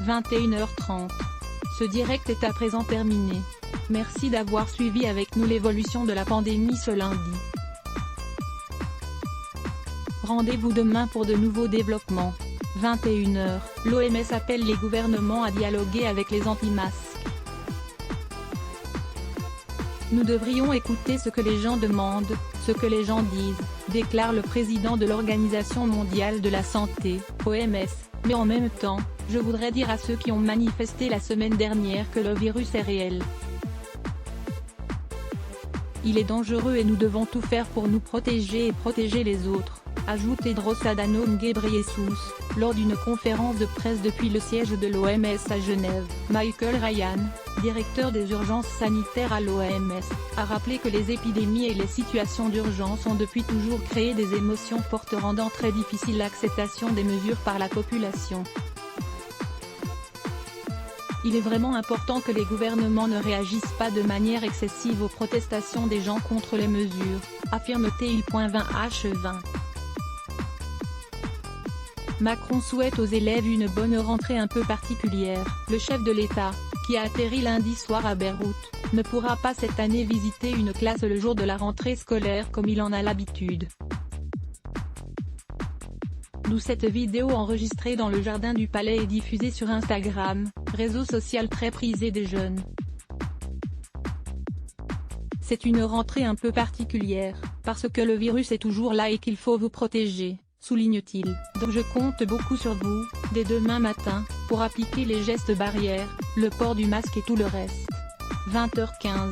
21h30. Ce direct est à présent terminé. Merci d'avoir suivi avec nous l'évolution de la pandémie ce lundi. Rendez-vous demain pour de nouveaux développements. 21h, l'OMS appelle les gouvernements à dialoguer avec les anti-masques. Nous devrions écouter ce que les gens demandent, ce que les gens disent, déclare le président de l'Organisation mondiale de la santé, OMS, mais en même temps, je voudrais dire à ceux qui ont manifesté la semaine dernière que le virus est réel. Il est dangereux et nous devons tout faire pour nous protéger et protéger les autres, ajoute Tedros Adhanom Ghebreyesus, lors d'une conférence de presse depuis le siège de l'OMS à Genève. Michael Ryan, directeur des urgences sanitaires à l'OMS, a rappelé que les épidémies et les situations d'urgence ont depuis toujours créé des émotions fortes rendant très difficile l'acceptation des mesures par la population. Il est vraiment important que les gouvernements ne réagissent pas de manière excessive aux protestations des gens contre les mesures, affirme-t-il. 20h20. Macron souhaite aux élèves une bonne rentrée un peu particulière. Le chef de l'État, qui a atterri lundi soir à Beyrouth, ne pourra pas cette année visiter une classe le jour de la rentrée scolaire comme il en a l'habitude. D'où cette vidéo enregistrée dans le jardin du palais et diffusée sur Instagram, réseau social très prisé des jeunes. C'est une rentrée un peu particulière, parce que le virus est toujours là et qu'il faut vous protéger, souligne-t-il. Donc je compte beaucoup sur vous, dès demain matin, pour appliquer les gestes barrières, le port du masque et tout le reste. 20h15.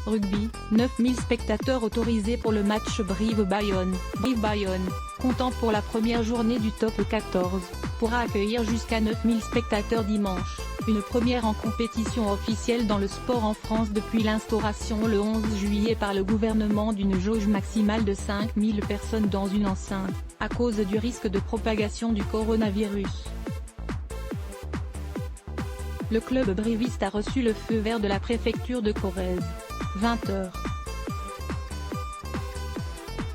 Rugby, 9000 spectateurs autorisés pour le match Brive-Bayonne. Brive-Bayonne, comptant pour la première journée du top 14, pourra accueillir jusqu'à 9000 spectateurs dimanche, une première en compétition officielle dans le sport en France depuis l'instauration le 11 juillet par le gouvernement d'une jauge maximale de 5000 personnes dans une enceinte, à cause du risque de propagation du coronavirus. Le club briviste a reçu le feu vert de la préfecture de Corrèze. 20h.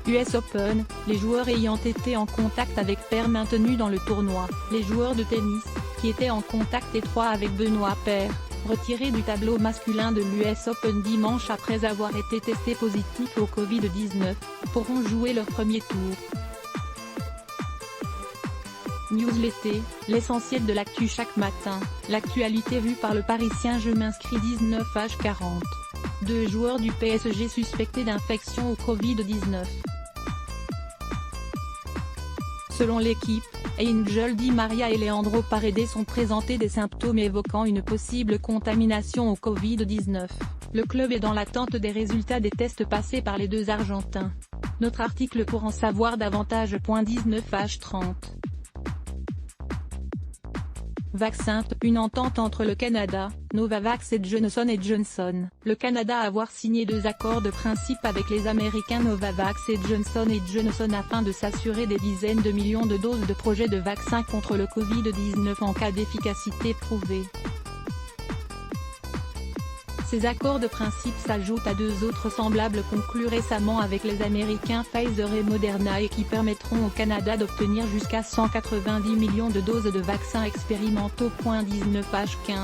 US Open, les joueurs ayant été en contact avec Paire maintenus dans le tournoi. Les joueurs de tennis, qui étaient en contact étroit avec Benoît Paire, retirés du tableau masculin de l'US Open dimanche après avoir été testés positifs au Covid-19, pourront jouer leur premier tour. News l'été, l'essentiel de l'actu chaque matin, l'actualité vue par le Parisien. Je m'inscris 19h40. 2 joueurs du PSG suspectés d'infection au Covid-19. Selon l'équipe, Angel Di Maria et Leandro Paredes ont présenté des symptômes évoquant une possible contamination au Covid-19. Le club est dans l'attente des résultats des tests passés par les deux Argentins. Notre article pour en savoir davantage. 19h30. Vaccin, une entente entre le Canada, Novavax et Johnson & Johnson. Le Canada a avoir signé 2 accords de principe avec les Américains Novavax et Johnson & Johnson afin de s'assurer des dizaines de millions de doses de projets de vaccins contre le Covid-19 en cas d'efficacité prouvée. Ces accords de principe s'ajoutent à 2 autres semblables conclus récemment avec les Américains Pfizer et Moderna et qui permettront au Canada d'obtenir jusqu'à 190 millions de doses de vaccins expérimentaux. 19h15.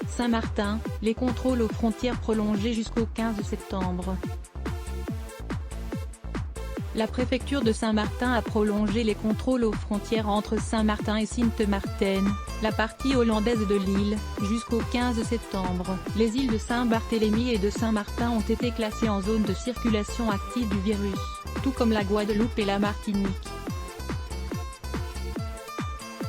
Saint-Martin, les contrôles aux frontières prolongés jusqu'au 15 septembre. La préfecture de Saint-Martin a prolongé les contrôles aux frontières entre Saint-Martin et Sint-Maarten, la partie hollandaise de l'île, jusqu'au 15 septembre. Les îles de Saint-Barthélemy et de Saint-Martin ont été classées en zone de circulation active du virus, tout comme la Guadeloupe et la Martinique.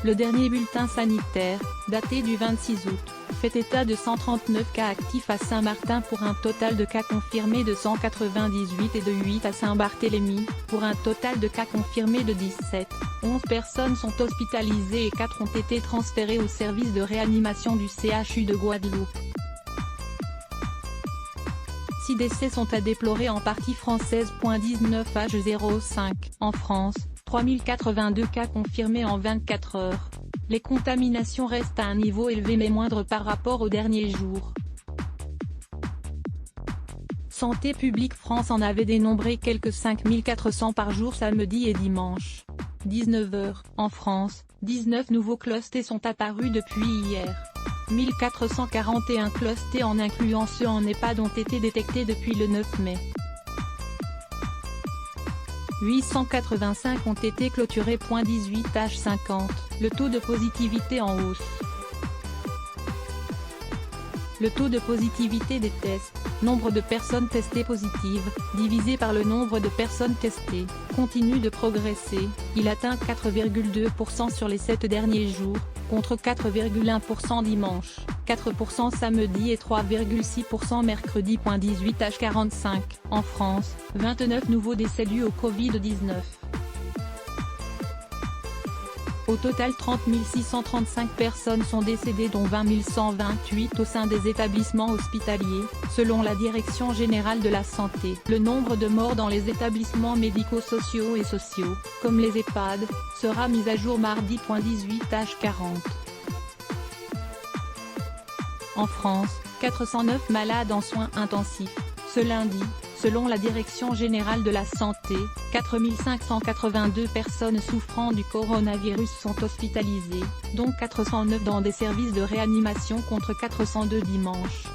Le dernier bulletin sanitaire, daté du 26 août, fait état de 139 cas actifs à Saint-Martin pour un total de cas confirmés de 198 et de 8 à Saint-Barthélemy, pour un total de cas confirmés de 17. 11 personnes sont hospitalisées et 4 ont été transférées au service de réanimation du CHU de Guadeloupe. 6 décès sont à déplorer en partie française. 19h05. En France, 3082 cas confirmés en 24 heures. Les contaminations restent à un niveau élevé mais moindre par rapport aux derniers jours. Santé publique France en avait dénombré quelques 5400 par jour samedi et dimanche. 19h. En France, 19 nouveaux clusters sont apparus depuis hier. 1441 clusters en incluant ceux en EHPAD ont été détectés depuis le 9 mai. 885 ont été clôturés. 18h50. Le taux de positivité en hausse. Le taux de positivité des tests, nombre de personnes testées positives, divisé par le nombre de personnes testées, continue de progresser. Il atteint 4,2% sur les 7 derniers jours, contre 4,1% dimanche, 4% samedi et 3,6% mercredi. 18h45. En France, 29 nouveaux décès dus au Covid-19. Au total 30 635 personnes sont décédées dont 20 128 au sein des établissements hospitaliers, selon la Direction générale de la santé. Le nombre de morts dans les établissements médico-sociaux et sociaux, comme les EHPAD, sera mis à jour mardi. 18h40. En France, 409 malades en soins intensifs. Ce lundi, selon la Direction générale de la santé, 4 582 personnes souffrant du coronavirus sont hospitalisées, dont 409 dans des services de réanimation contre 402 dimanche.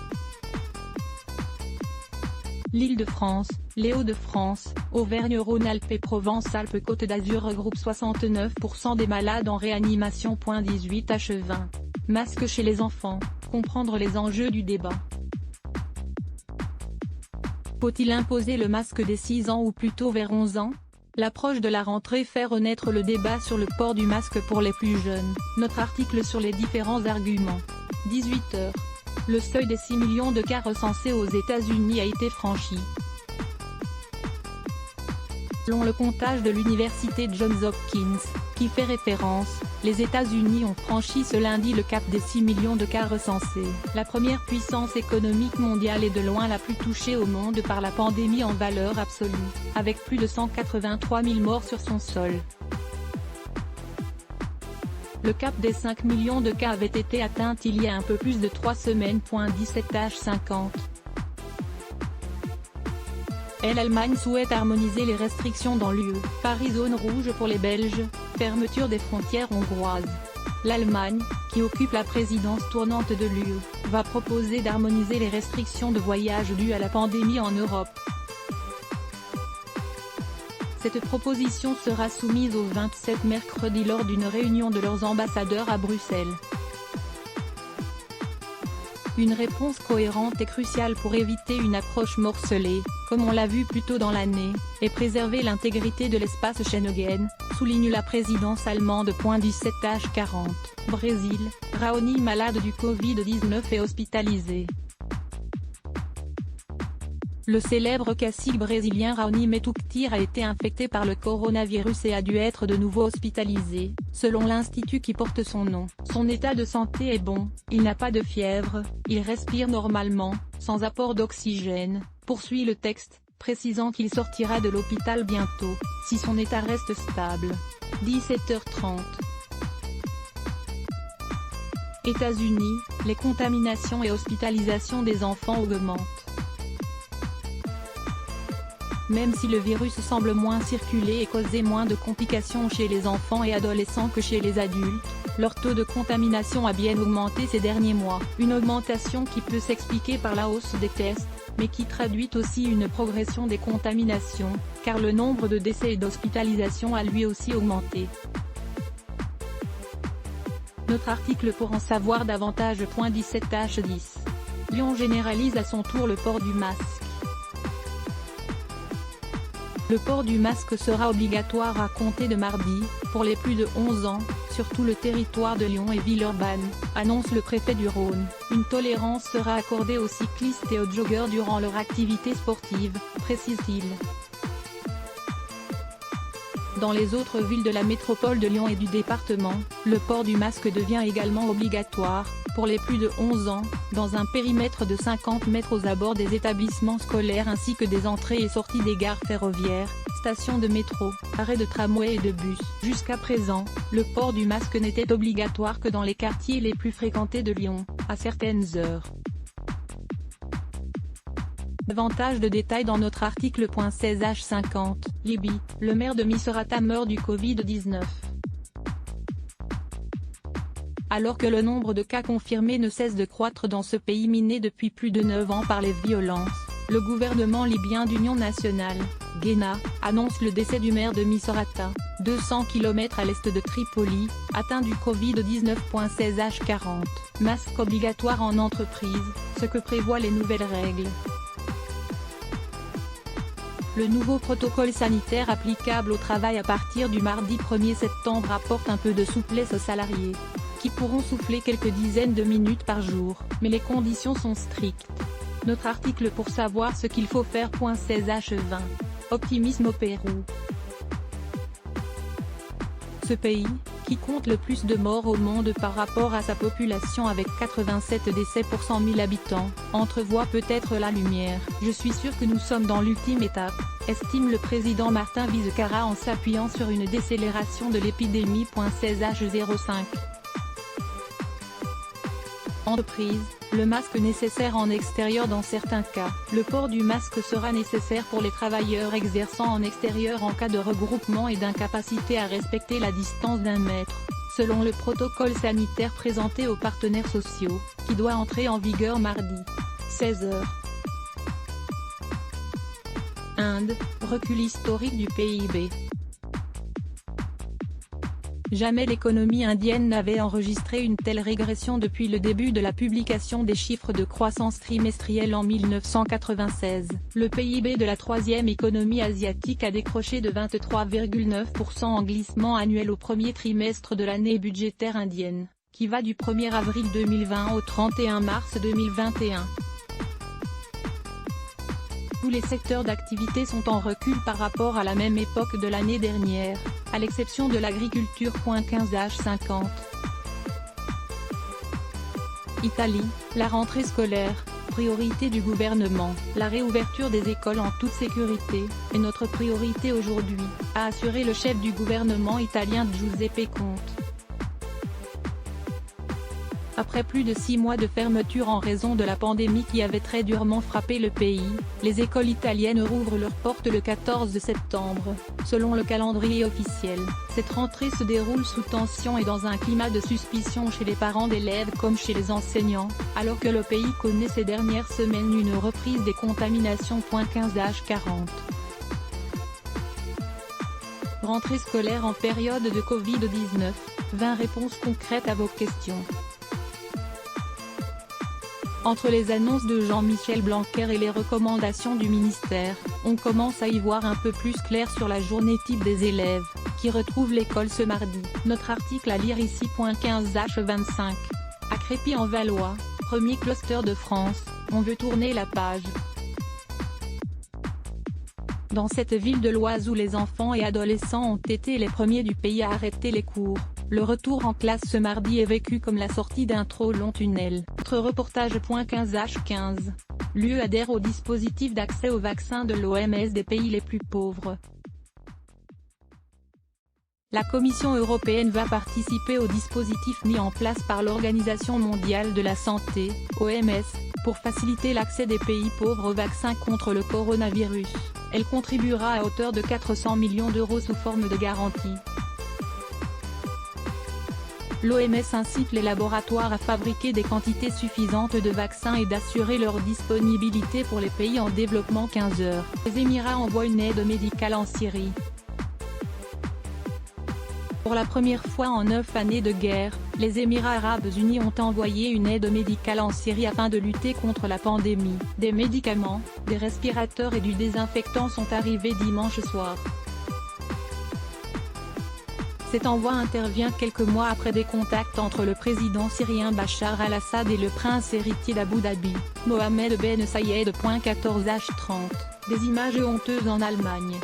L'Île-de-France, les Hauts-de-France, Auvergne-Rhône-Alpes et Provence-Alpes-Côte d'Azur regroupent 69% des malades en réanimation. 18h20. Masque chez les enfants, comprendre les enjeux du débat. Faut-il imposer le masque dès 6 ans ou plutôt vers 11 ans? L'approche de la rentrée fait renaître le débat sur le port du masque pour les plus jeunes. Notre article sur les différents arguments. 18h. Le seuil des 6 millions de cas recensés aux États-Unis a été franchi. Selon le comptage de l'université Johns Hopkins, qui fait référence, les États-Unis ont franchi ce lundi le cap des 6 millions de cas recensés. La première puissance économique mondiale est de loin la plus touchée au monde par la pandémie en valeur absolue, avec plus de 183 000 morts sur son sol. Le cap des 5 millions de cas avait été atteint il y a un peu plus de 3 semaines. 17h50. L'Allemagne souhaite harmoniser les restrictions dans l'UE. Paris zone rouge pour les Belges, fermeture des frontières hongroises. L'Allemagne, qui occupe la présidence tournante de l'UE, va proposer d'harmoniser les restrictions de voyage dues à la pandémie en Europe. Cette proposition sera soumise au 27 mercredi lors d'une réunion de leurs ambassadeurs à Bruxelles. Une réponse cohérente est cruciale pour éviter une approche morcelée, comme on l'a vu plus tôt dans l'année, et préserver l'intégrité de l'espace Schengen, souligne la présidence allemande. 17h40. Brésil, Raoni malade du Covid-19 est hospitalisé. Le célèbre cacique brésilien Raoni Metuktir a été infecté par le coronavirus et a dû être de nouveau hospitalisé, selon l'institut qui porte son nom. Son état de santé est bon, il n'a pas de fièvre, il respire normalement, sans apport d'oxygène, poursuit le texte, précisant qu'il sortira de l'hôpital bientôt, si son état reste stable. 17h30. États-Unis, les contaminations et hospitalisations des enfants augmentent. Même si le virus semble moins circuler et causer moins de complications chez les enfants et adolescents que chez les adultes, leur taux de contamination a bien augmenté ces derniers mois. Une augmentation qui peut s'expliquer par la hausse des tests, mais qui traduit aussi une progression des contaminations, car le nombre de décès et d'hospitalisations a lui aussi augmenté. Notre article pour en savoir davantage. 17h10. Lyon généralise à son tour le port du masque. Le port du masque sera obligatoire à compter de mardi, pour les plus de 11 ans, sur tout le territoire de Lyon et Villeurbanne, annonce le préfet du Rhône. Une tolérance sera accordée aux cyclistes et aux joggeurs durant leur activité sportive, précise-t-il. Dans les autres villes de la métropole de Lyon et du département, le port du masque devient également obligatoire, pour les plus de 11 ans, dans un périmètre de 50 mètres aux abords des établissements scolaires ainsi que des entrées et sorties des gares ferroviaires, stations de métro, arrêts de tramway et de bus. Jusqu'à présent, le port du masque n'était obligatoire que dans les quartiers les plus fréquentés de Lyon, à certaines heures. Davantage de détails dans notre article. 16h50, Libye, le maire de Misrata meurt du Covid-19. Alors que le nombre de cas confirmés ne cesse de croître dans ce pays miné depuis plus de 9 ans par les violences, le gouvernement libyen d'union nationale, GENA, annonce le décès du maire de Misrata, 200 km à l'est de Tripoli, atteint du Covid-19. 16h40, masque obligatoire en entreprise, ce que prévoient les nouvelles règles. Le nouveau protocole sanitaire applicable au travail à partir du mardi 1er septembre apporte un peu de souplesse aux salariés, qui pourront souffler quelques dizaines de minutes par jour, mais les conditions sont strictes. Notre article pour savoir ce qu'il faut faire. 16h20, optimisme au Pérou. Ce pays, qui compte le plus de morts au monde par rapport à sa population avec 87 décès pour 100 000 habitants, entrevoit peut-être la lumière. Je suis sûr que nous sommes dans l'ultime étape, estime le président Martin Vizcarra en s'appuyant sur une décélération de l'épidémie. 16h05. Entreprise, le masque nécessaire en extérieur dans certains cas. Le port du masque sera nécessaire pour les travailleurs exerçant en extérieur en cas de regroupement et d'incapacité à respecter la distance d'1 mètre, selon le protocole sanitaire présenté aux partenaires sociaux, qui doit entrer en vigueur mardi, 16h. Inde, recul historique du PIB. Jamais l'économie indienne n'avait enregistré une telle régression depuis le début de la publication des chiffres de croissance trimestrielle en 1996. Le PIB de la troisième économie asiatique a décroché de 23,9% en glissement annuel au premier trimestre de l'année budgétaire indienne, qui va du 1er avril 2020 au 31 mars 2021. Tous les secteurs d'activité sont en recul par rapport à la même époque de l'année dernière, à l'exception de l'agriculture. 15h50. Italie, la rentrée scolaire, priorité du gouvernement. La réouverture des écoles en toute sécurité, est notre priorité aujourd'hui, a assuré le chef du gouvernement italien Giuseppe Conte. Après plus de 6 mois de fermeture en raison de la pandémie qui avait très durement frappé le pays, les écoles italiennes rouvrent leurs portes le 14 septembre, selon le calendrier officiel. Cette rentrée se déroule sous tension et dans un climat de suspicion chez les parents d'élèves comme chez les enseignants, alors que le pays connaît ces dernières semaines une reprise des contaminations. 15h40. Rentrée scolaire en période de Covid-19, 20 réponses concrètes à vos questions. Entre les annonces de Jean-Michel Blanquer et les recommandations du ministère, on commence à y voir un peu plus clair sur la journée type des élèves, qui retrouvent l'école ce mardi. Notre article à lire ici. 15h25. À Crépy-en-Valois, premier cluster de France, on veut tourner la page. Dans cette ville de l'Oise où les enfants et adolescents ont été les premiers du pays à arrêter les cours, le retour en classe ce mardi est vécu comme la sortie d'un trop long tunnel. Autre reportage. 15h15. L'UE adhère au dispositif d'accès au vaccin de l'OMS des pays les plus pauvres. La Commission européenne va participer au dispositif mis en place par l'Organisation mondiale de la santé, OMS, pour faciliter l'accès des pays pauvres au vaccin contre le coronavirus. Elle contribuera à hauteur de 400 millions d'euros sous forme de garantie. L'OMS incite les laboratoires à fabriquer des quantités suffisantes de vaccins et d'assurer leur disponibilité pour les pays en développement. 15h. Les Émirats envoient une aide médicale en Syrie. Pour la première fois en 9 années de guerre, les Émirats arabes unis ont envoyé une aide médicale en Syrie afin de lutter contre la pandémie. Des médicaments, des respirateurs et du désinfectant sont arrivés dimanche soir. Cet envoi intervient quelques mois après des contacts entre le président syrien Bachar al-Assad et le prince héritier d'Abu Dhabi, Mohammed Ben Sayed. 14h30. Des images honteuses en Allemagne.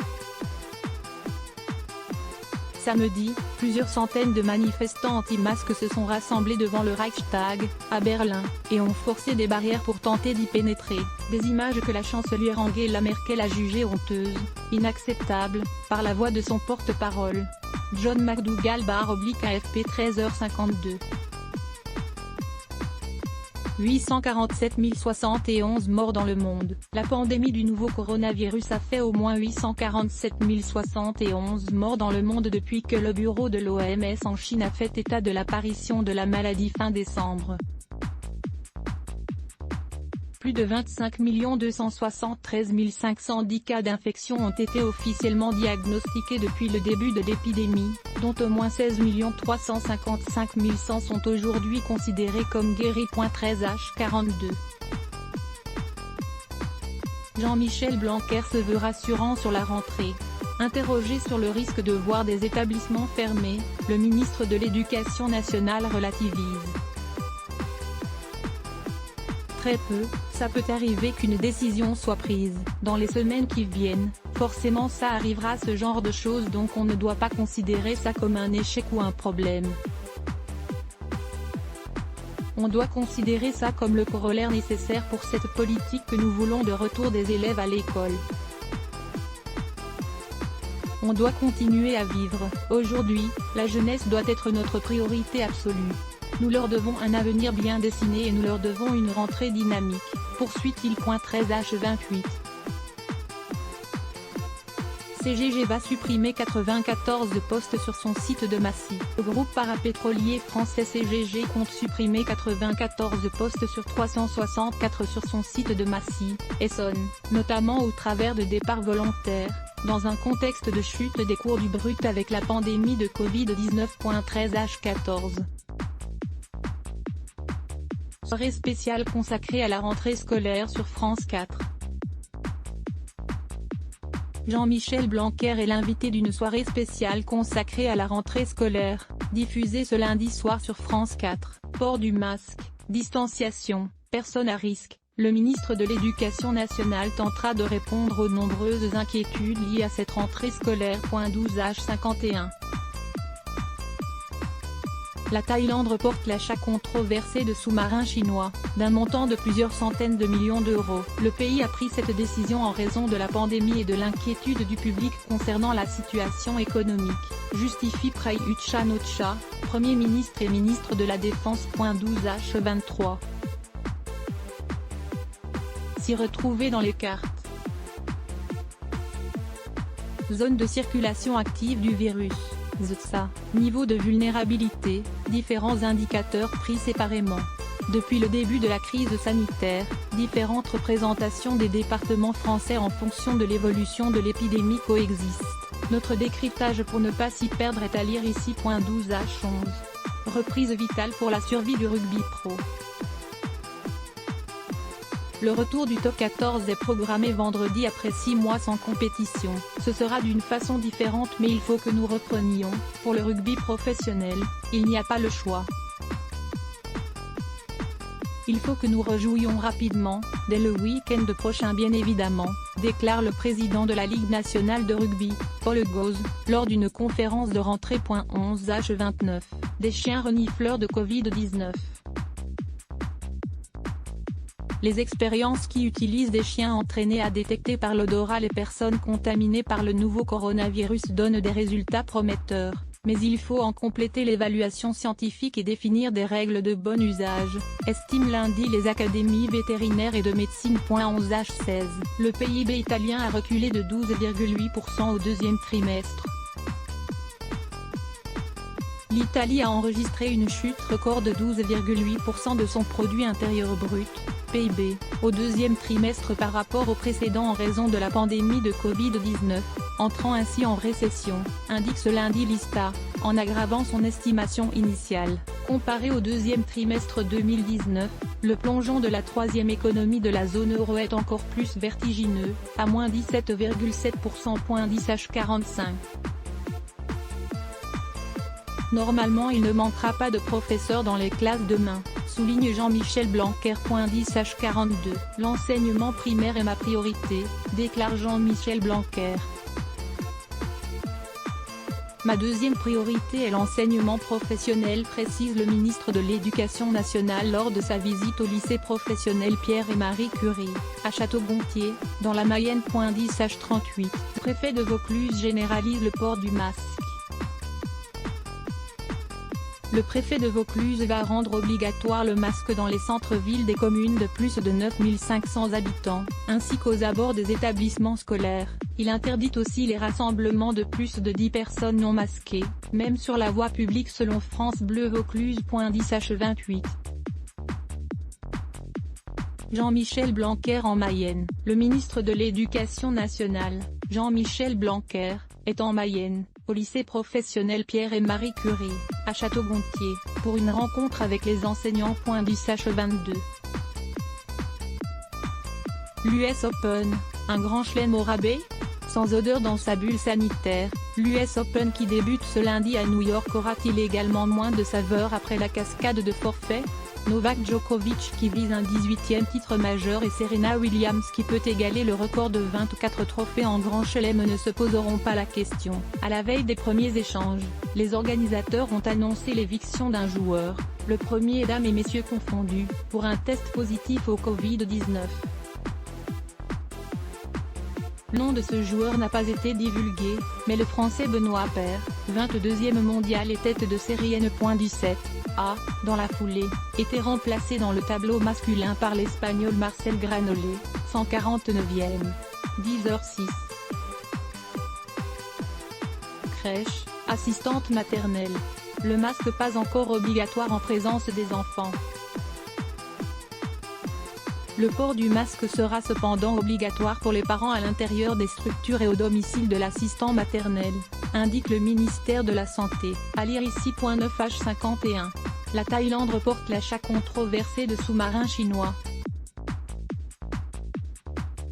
Samedi, plusieurs centaines de manifestants anti-masques se sont rassemblés devant le Reichstag, à Berlin, et ont forcé des barrières pour tenter d'y pénétrer. Des images que la chancelière Angela Merkel a jugées honteuses, inacceptables, par la voix de son porte-parole. John McDougall /AFP. 13h52. 847 071 morts dans le monde. La pandémie du nouveau coronavirus a fait au moins 847 071 morts dans le monde depuis que le bureau de l'OMS en Chine a fait état de l'apparition de la maladie fin décembre. Plus de 25 273 510 cas d'infection ont été officiellement diagnostiqués depuis le début de l'épidémie, dont au moins 16 355 100 sont aujourd'hui considérés comme guéris. 13H42. Jean-Michel Blanquer se veut rassurant sur la rentrée. Interrogé sur le risque de voir des établissements fermés, le ministre de l'Éducation nationale relativise. Très peu, ça peut arriver qu'une décision soit prise, dans les semaines qui viennent, forcément ça arrivera ce genre de choses donc on ne doit pas considérer ça comme un échec ou un problème. On doit considérer ça comme le corollaire nécessaire pour cette politique que nous voulons de retour des élèves à l'école. On doit continuer à vivre. Aujourd'hui, la jeunesse doit être notre priorité absolue. Nous leur devons un avenir bien dessiné et nous leur devons une rentrée dynamique, poursuit-il. 13H28. CGG va supprimer 94 postes sur son site de Massy. Le groupe parapétrolier français CGG compte supprimer 94 postes sur 364 sur son site de Massy, Essonne, notamment au travers de départs volontaires, dans un contexte de chute des cours du brut avec la pandémie de Covid-19. 13H14. Soirée spéciale consacrée à la rentrée scolaire sur France 4. Jean-Michel Blanquer est l'invité d'une soirée spéciale consacrée à la rentrée scolaire, diffusée ce lundi soir sur France 4. Port du masque, distanciation, personnes à risque. Le ministre de l'Éducation nationale tentera de répondre aux nombreuses inquiétudes liées à cette rentrée scolaire. 12H51. La Thaïlande reporte l'achat controversé de sous-marins chinois, d'un montant de plusieurs centaines de millions d'euros. Le pays a pris cette décision en raison de la pandémie et de l'inquiétude du public concernant la situation économique, justifie Prayut Chan-o-cha, Premier ministre et ministre de la Défense. 12H23. S'y retrouver dans les cartes. Zone de circulation active du virus. ZSA, niveau de vulnérabilité, différents indicateurs pris séparément. Depuis le début de la crise sanitaire, différentes représentations des départements français en fonction de l'évolution de l'épidémie coexistent. Notre décryptage pour ne pas s'y perdre est à lire ici. 12H11. Reprise vitale pour la survie du rugby pro. Le retour du top 14 est programmé vendredi après 6 mois sans compétition. Ce sera d'une façon différente mais il faut que nous reprenions. Pour le rugby professionnel, il n'y a pas le choix. Il faut que nous rejouions rapidement, dès le week-end prochain bien évidemment, déclare le président de la Ligue nationale de rugby, Paul Gauze, lors d'une conférence de rentrée. 11H29. Des chiens renifleurs de Covid-19. Les expériences qui utilisent des chiens entraînés à détecter par l'odorat les personnes contaminées par le nouveau coronavirus donnent des résultats prometteurs, mais il faut en compléter l'évaluation scientifique et définir des règles de bon usage, estiment lundi les académies vétérinaires et de médecine. 11H16. Le PIB italien a reculé de 12,8% au deuxième trimestre. L'Italie a enregistré une chute record de 12,8% de son produit intérieur brut, PIB, au deuxième trimestre par rapport au précédent en raison de la pandémie de Covid-19, entrant ainsi en récession, indique ce lundi l'ISTAT, en aggravant son estimation initiale. Comparé au deuxième trimestre 2019, le plongeon de la troisième économie de la zone euro est encore plus vertigineux, à moins 17,7%. 10H45. Normalement il ne manquera pas de professeurs dans les classes demain, souligne Jean-Michel Blanquer. 10H42. L'enseignement primaire est ma priorité, déclare Jean-Michel Blanquer. Ma deuxième priorité est l'enseignement professionnel, précise le ministre de l'Éducation nationale lors de sa visite au lycée professionnel Pierre et Marie Curie, à Château-Gontier, dans la Mayenne. 10H38. Le préfet de Vaucluse généralise le port du masque. Le préfet de Vaucluse va rendre obligatoire le masque dans les centres-villes des communes de plus de 9500 habitants, ainsi qu'aux abords des établissements scolaires. Il interdit aussi les rassemblements de plus de 10 personnes non masquées, même sur la voie publique selon France Bleu Vaucluse. 10h28. Jean-Michel Blanquer en Mayenne. Le ministre de l'Éducation nationale, Jean-Michel Blanquer, est en Mayenne, au lycée professionnel Pierre et Marie Curie, à Château-Gontier, pour une rencontre avec les enseignants. 10h22. L'US Open, un grand chelem au rabais ? Sans odeur dans sa bulle sanitaire, l'US Open qui débute ce lundi à New York aura-t-il également moins de saveur après la cascade de forfaits ? Novak Djokovic qui vise un 18e titre majeur et Serena Williams qui peut égaler le record de 24 trophées en grand chelem ne se poseront pas la question. À la veille des premiers échanges, les organisateurs ont annoncé l'éviction d'un joueur, le premier dames et messieurs confondus, pour un test positif au Covid-19. Le nom de ce joueur n'a pas été divulgué, mais le Français Benoît Paire, 22e mondial et tête de série N.17, a, dans la foulée, été remplacé dans le tableau masculin par l'Espagnol Marcel Granollers, 149e. 10h06. Crèche, assistante maternelle. Le masque pas encore obligatoire en présence des enfants. Le port du masque sera cependant obligatoire pour les parents à l'intérieur des structures et au domicile de l'assistant maternel, indique le ministère de la Santé, à lire ici. 9h51. La Thaïlande reporte l'achat controversé de sous-marins chinois.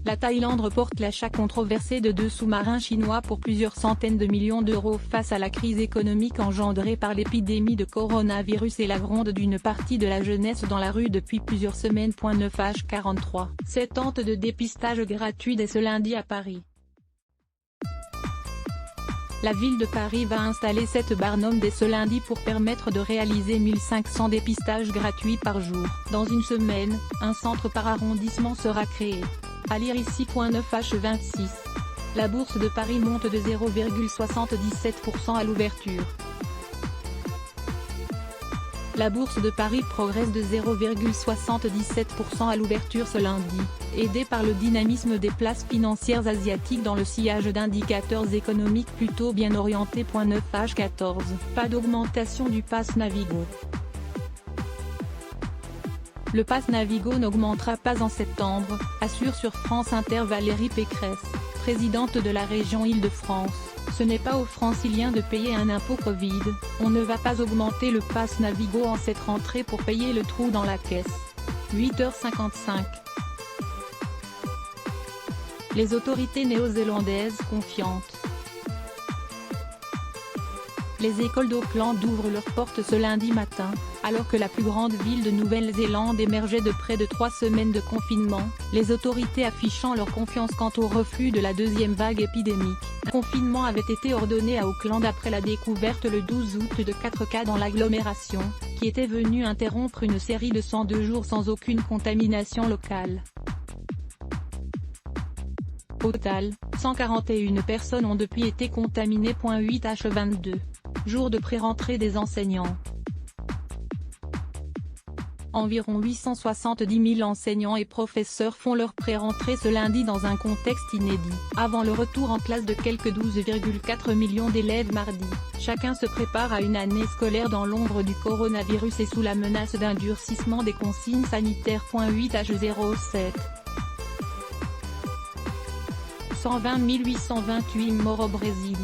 La Thaïlande reporte l'achat controversé de 2 sous-marins chinois pour plusieurs centaines de millions d'euros face à la crise économique engendrée par l'épidémie de coronavirus et la gronde d'une partie de la jeunesse dans la rue depuis plusieurs semaines. 9h43. Cette tente de dépistage gratuit dès ce lundi à Paris. La ville de Paris va installer 7 barnums dès ce lundi pour permettre de réaliser 1500 dépistages gratuits par jour. Dans une semaine, un centre par arrondissement sera créé. À lire ici. 9h26. La bourse de Paris monte de 0,77% à l'ouverture. La bourse de Paris progresse de 0,77% à l'ouverture ce lundi, aidée par le dynamisme des places financières asiatiques dans le sillage d'indicateurs économiques plutôt bien orientés. 9h14. Pas d'augmentation du pass Navigo. Le pass Navigo n'augmentera pas en septembre, assure sur France Inter Valérie Pécresse, présidente de la région Île-de-France. Ce n'est pas aux Franciliens de payer un impôt Covid, on ne va pas augmenter le pass Navigo en cette rentrée pour payer le trou dans la caisse. 8h55. Les autorités néo-zélandaises confiantes. Les écoles d'Auckland ouvrent leurs portes ce lundi matin, alors que la plus grande ville de Nouvelle-Zélande émergeait de près de 3 semaines de confinement, les autorités affichant leur confiance quant au reflux de la deuxième vague épidémique. Un confinement avait été ordonné à Auckland après la découverte le 12 août de 4 cas dans l'agglomération, qui était venu interrompre une série de 102 jours sans aucune contamination locale. Au total, 141 personnes ont depuis été contaminées. 8h22. Jour de pré-rentrée des enseignants. Environ 870 000 enseignants et professeurs font leur pré-rentrée ce lundi dans un contexte inédit, avant le retour en classe de quelques 12,4 millions d'élèves mardi. Chacun se prépare à une année scolaire dans l'ombre du coronavirus et sous la menace d'un durcissement des consignes sanitaires. 8h07. 120 828 morts au Brésil.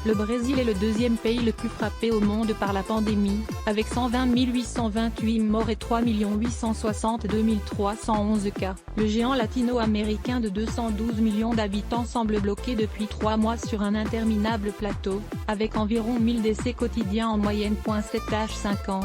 Le Brésil est le deuxième pays le plus frappé au monde par la pandémie, avec 120 828 morts et 3 862 311 cas. Le géant latino-américain de 212 millions d'habitants semble bloqué depuis 3 mois sur un interminable plateau, avec environ 1000 décès quotidiens en moyenne. 7h50.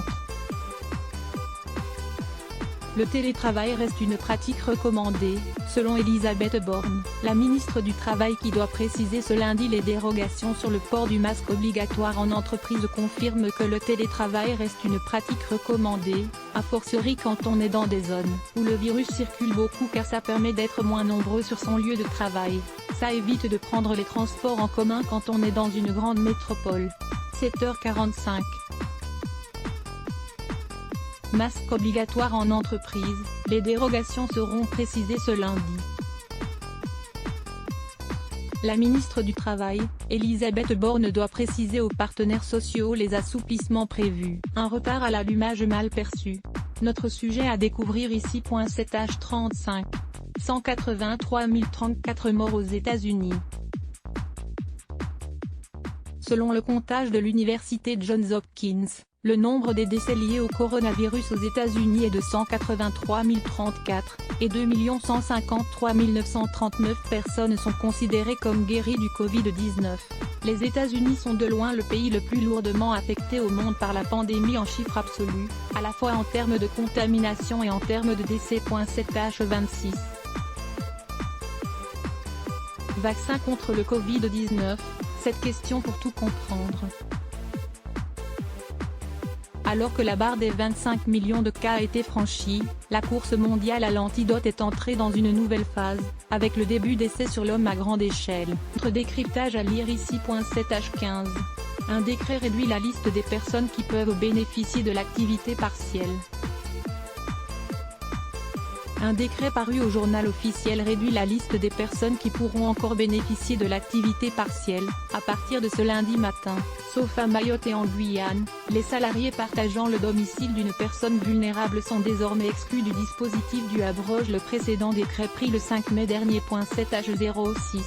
Le télétravail reste une pratique recommandée, selon Elisabeth Borne, la ministre du Travail qui doit préciser ce lundi les dérogations sur le port du masque obligatoire en entreprise confirme que le télétravail reste une pratique recommandée, a fortiori quand on est dans des zones où le virus circule beaucoup car ça permet d'être moins nombreux sur son lieu de travail, ça évite de prendre les transports en commun quand on est dans une grande métropole. 7h45. Masque obligatoire en entreprise, les dérogations seront précisées ce lundi. La ministre du Travail, Elisabeth Borne doit préciser aux partenaires sociaux les assouplissements prévus. Un retard à l'allumage mal perçu. Notre sujet à découvrir ici. 7h35. 183 034 morts aux États-Unis. Selon le comptage de l'université Johns Hopkins, le nombre des décès liés au coronavirus aux États-Unis est de 183 034, et 2 153 939 personnes sont considérées comme guéries du Covid-19. Les États-Unis sont de loin le pays le plus lourdement affecté au monde par la pandémie en chiffres absolus, à la fois en termes de contamination et en termes de décès. 7h26. Vaccin contre le Covid-19, cette question pour tout comprendre. Alors que la barre des 25 millions de cas a été franchie, la course mondiale à l'antidote est entrée dans une nouvelle phase, avec le début d'essais sur l'homme à grande échelle. Notre décryptage à lire ici. 7h15. Un décret réduit la liste des personnes qui peuvent bénéficier de l'activité partielle. Un décret paru au journal officiel réduit la liste des personnes qui pourront encore bénéficier de l'activité partielle, à partir de ce lundi matin, sauf à Mayotte et en Guyane. Les salariés partageant le domicile d'une personne vulnérable sont désormais exclus du dispositif du abroge le précédent décret pris le 5 mai dernier. 7h06.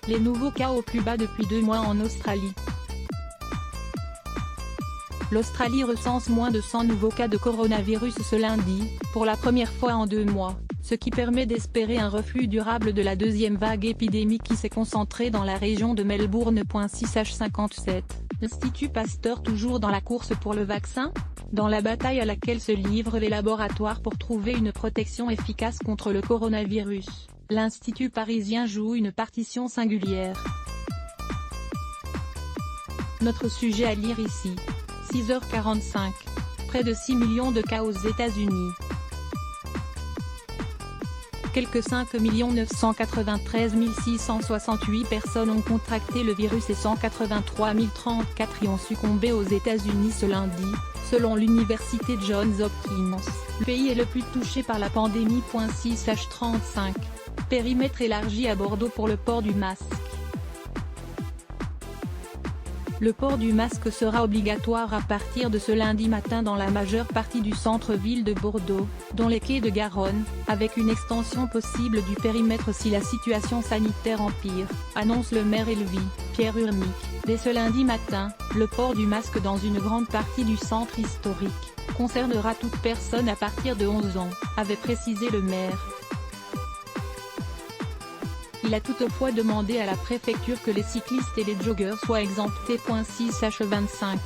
Les nouveaux cas au plus bas depuis 2 mois en Australie. L'Australie recense moins de 100 nouveaux cas de coronavirus ce lundi, pour la première fois en 2 mois, ce qui permet d'espérer un reflux durable de la deuxième vague épidémique qui s'est concentrée dans la région de Melbourne. 6h57. L'Institut Pasteur toujours dans la course pour le vaccin ? Dans la bataille à laquelle se livrent les laboratoires pour trouver une protection efficace contre le coronavirus, l'Institut parisien joue une partition singulière. Notre sujet à lire ici. 6h45. Près de 6 millions de cas aux États-Unis. Quelques 5 993 668 personnes ont contracté le virus et 183 034 y ont succombé aux États-Unis ce lundi, selon l'université Johns Hopkins. Le pays est le plus touché par la pandémie. 6h35. Périmètre élargi à Bordeaux pour le port du masque. Le port du masque sera obligatoire à partir de ce lundi matin dans la majeure partie du centre-ville de Bordeaux, dont les quais de Garonne, avec une extension possible du périmètre si la situation sanitaire empire, annonce le maire Elvie, Pierre Urmic. Dès ce lundi matin, le port du masque dans une grande partie du centre historique, concernera toute personne à partir de 11 ans, avait précisé le maire. Il a toutefois demandé à la préfecture que les cyclistes et les joggeurs soient exemptés. 6h25.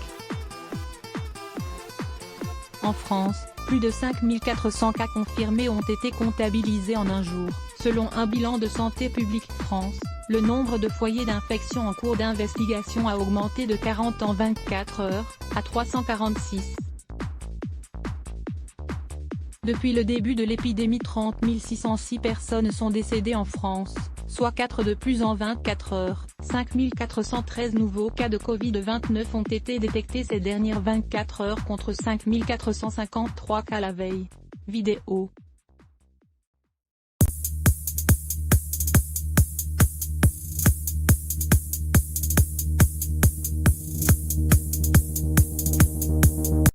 En France, plus de 5 400 cas confirmés ont été comptabilisés en un jour. Selon un bilan de Santé publique France, le nombre de foyers d'infection en cours d'investigation a augmenté de 40 en 24 heures, à 346. Depuis le début de l'épidémie, 30 606 personnes sont décédées en France, soit 4 de plus en 24 heures. 5 413 nouveaux cas de Covid-19 ont été détectés ces dernières 24 heures contre 5 453 cas la veille. Vidéo.